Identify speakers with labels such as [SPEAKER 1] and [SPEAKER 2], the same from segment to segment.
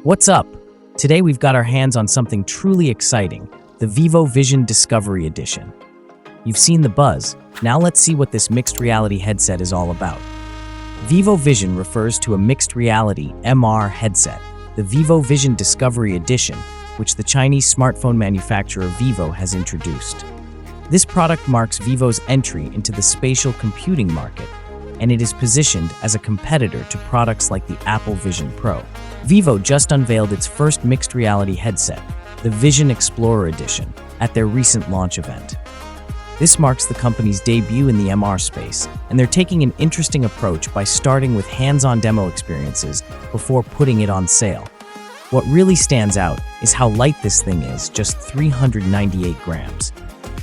[SPEAKER 1] What's up? Today we've got our hands on something truly exciting, the Vivo Vision Discovery Edition. You've seen the buzz, now let's see what this mixed reality headset is all about. Vivo Vision refers to a mixed reality MR headset, the Vivo Vision Discovery Edition, which the Chinese smartphone manufacturer Vivo has introduced. This product marks Vivo's entry into the spatial computing market, and it is positioned as a competitor to products like the Apple Vision Pro. Vivo just unveiled its first mixed reality headset, the Vision Explorer Edition, at their recent launch event. This marks the company's debut in the MR space, and they're taking an interesting approach by starting with hands-on demo experiences before putting it on sale. What really stands out is how light this thing is, just 398 grams.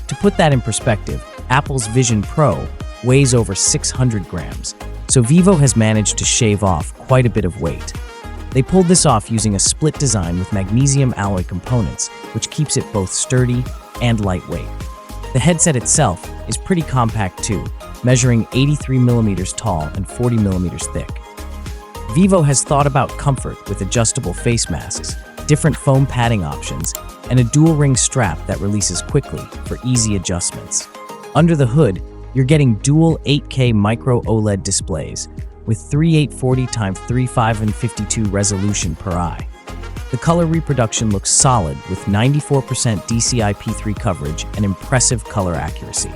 [SPEAKER 1] To put that in perspective, Apple's Vision Pro weighs over 600 grams, so Vivo has managed to shave off quite a bit of weight. They pulled this off using a split design with magnesium alloy components, which keeps it both sturdy and lightweight. The headset itself is pretty compact too, measuring 83mm tall and 40mm thick. Vivo has thought about comfort with adjustable face masks, different foam padding options, and a dual-ring strap that releases quickly for easy adjustments. Under the hood, you're getting dual 8K Micro-OLED displays with 3840x3552 resolution per eye. The color reproduction looks solid with 94% DCI-P3 coverage and impressive color accuracy.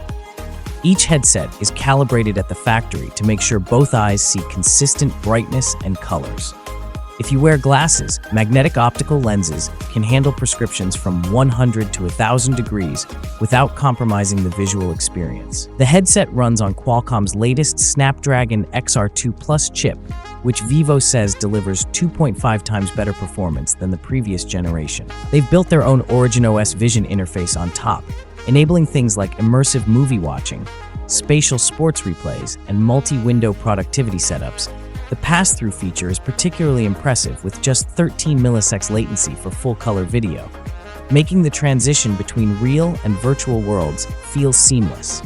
[SPEAKER 1] Each headset is calibrated at the factory to make sure both eyes see consistent brightness and colors. If you wear glasses, magnetic optical lenses can handle prescriptions from 100 to 1000 degrees without compromising the visual experience. The headset runs on Qualcomm's latest Snapdragon XR2 chip, which Vivo says delivers 2.5 times better performance than the previous generation. They've built their own Origin OS Vision interface on top, enabling things like immersive movie watching, spatial sports replays, and multi-window productivity setups. The pass-through feature is particularly impressive with just 13 milliseconds latency for full-color video, making the transition between real and virtual worlds feel seamless.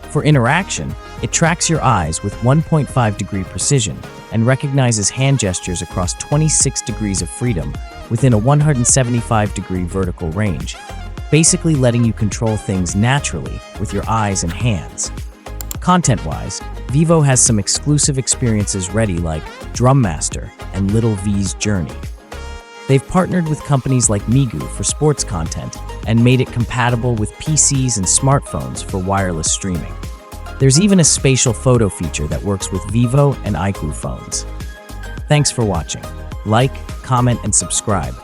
[SPEAKER 1] For interaction, it tracks your eyes with 1.5-degree precision and recognizes hand gestures across 26 degrees of freedom within a 175-degree vertical range, basically letting you control things naturally with your eyes and hands. Content-wise, Vivo has some exclusive experiences ready like Drum Master and Little V's Journey. They've partnered with companies like Migu for sports content and made it compatible with PCs and smartphones for wireless streaming. There's even a spatial photo feature that works with Vivo and iQOO phones. Thanks for watching. Like, comment, and subscribe.